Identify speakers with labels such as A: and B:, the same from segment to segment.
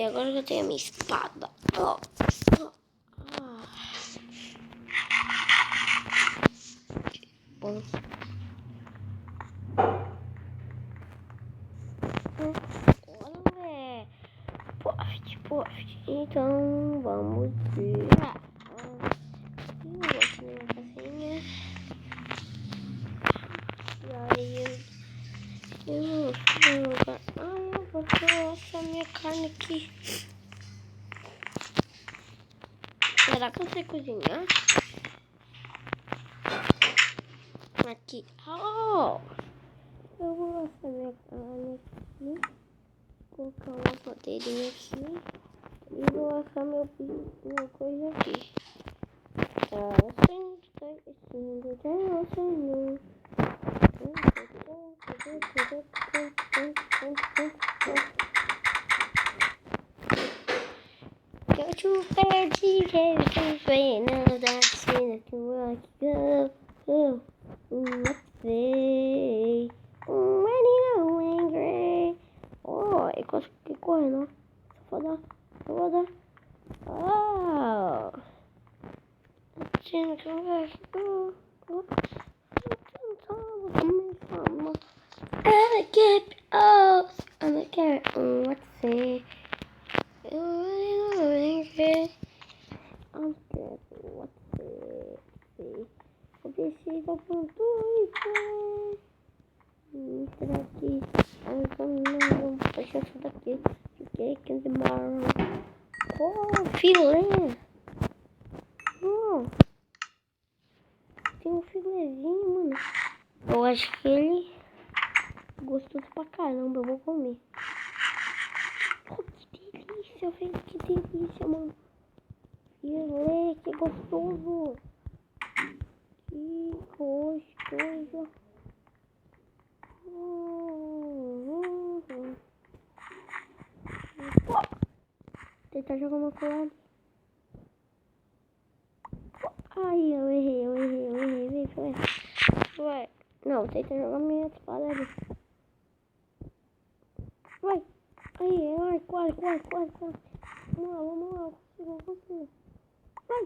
A: Aí agora eu já tenho a minha espada. Ó. Então vamos virar. Eu vou aqui na casinha. E aí eu vou colocar essa minha carne aqui. Será que eu sei cozinhar? Aqui. Oh! Eu vou assar minha carne aqui. Colocar uma madeirinha aqui. E vou assar minha coisa aqui. Tá acendendo. Don't you fancy having no that's in it to go. Let's say when you angry. Oh, eu consegui correr, não? Só vou dar. Oh. Tinha que jogar. I get off. I'm a carrot. Let's see. I'm scared. Let's see. Eu preciso pontuar. Será que vamos fechar isso daqui? Fiquei aqui demora. Oh, filé. Oh, tem um filézinho, mano. Eu acho que ele gostoso pra caramba. Eu vou comer. Oh, que delícia, velho. Que delícia, mano. Filé, que gostoso. Que gostoso. Tentar jogar uma colada. Ai, eu errei. Vai. Não, tenta jogar minha espada ali. Vai. Ai, quase. Vamos lá. Consigo. Vai.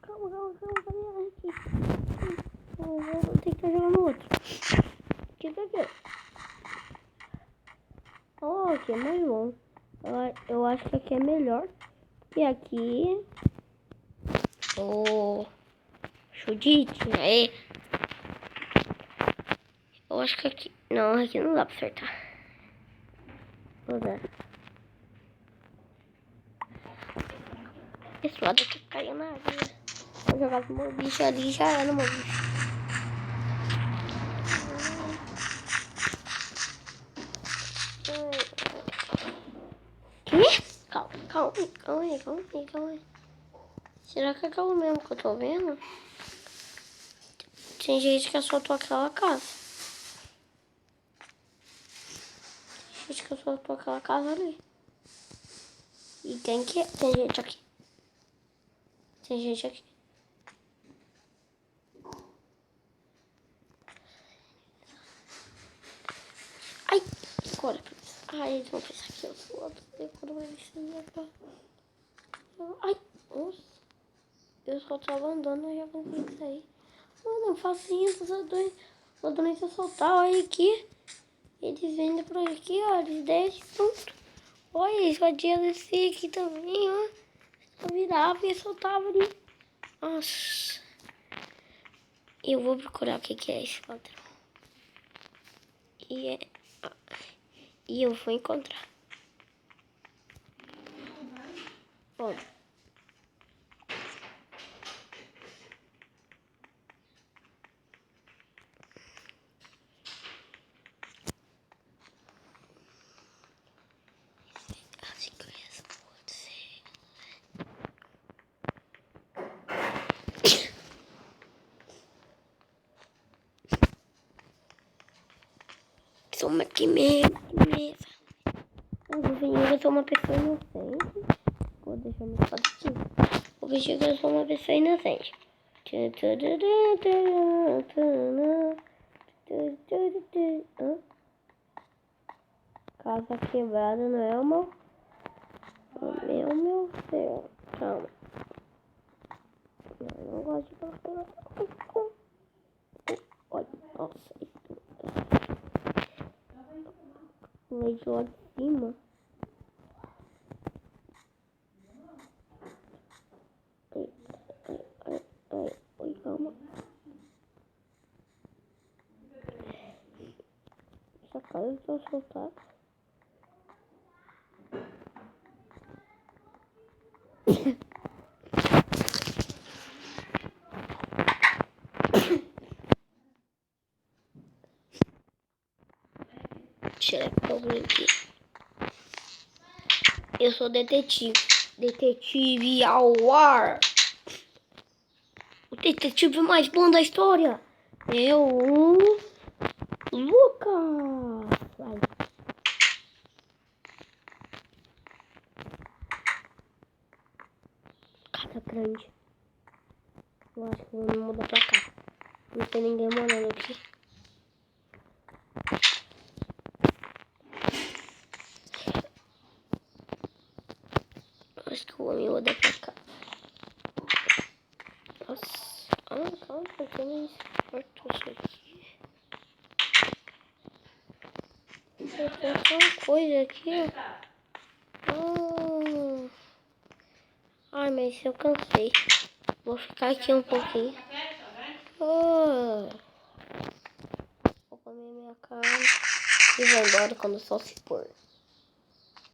A: Calma, cadê aqui? Vou tentar jogar no outro. Que aqui? Oh, aqui é mais bom. Eu acho que aqui é melhor. E aqui... Oh, chudite, aí. Eu acho que aqui... Não, aqui não dá pra acertar. Vou dar. Esse lado aqui caiu na água. Vou jogar pro meu bicho ali, já era no meu bicho. Que? Calma aí. Será que é aquilo mesmo que eu tô vendo? Tem gente que assaltou aquela casa. Ali. E tem gente aqui. Ai, agora. Ai, eles vão pensar que eu sou a Ai, nossa. Eu só tava andando e já consegui sair. Mano, facinho, os ladrões assaltaram aí aqui. Eles vendem por aqui, ó. Eles deixam pronto. Olha, só tinha descer aqui também, ó. Só virava e soltava ali. Nossa. Eu vou procurar o que é esse ladrão. E eu vou encontrar. Bom. Sou aqui mesmo. Eu sou uma pessoa inocente. Vou deixar meu quadrinho. Vou fingir que eu sou uma pessoa inocente. Casa quebrada não é uma Meu Deus. Calma. Eu não gosto de colocar. Olha, nossa. Vejo lá de cima. Ai, calma. Essa casa está soltada. Tirar alguém aqui. Eu sou detetive. Detetive ao ar. O detetive mais bom da história. Eu, Lucas. Vai. Casa grande. Eu acho que eu vou me mudar pra cá. Não tem ninguém morando aqui. Acho que eu vou me mudar pra cá. Nossa. Calma, porque não importa isso aqui. Tem só uma coisa aqui, ó. Ai, mas eu cansei. Vou ficar aqui um pouquinho. Vou comer minha carne e vou embora quando o sol se pôr.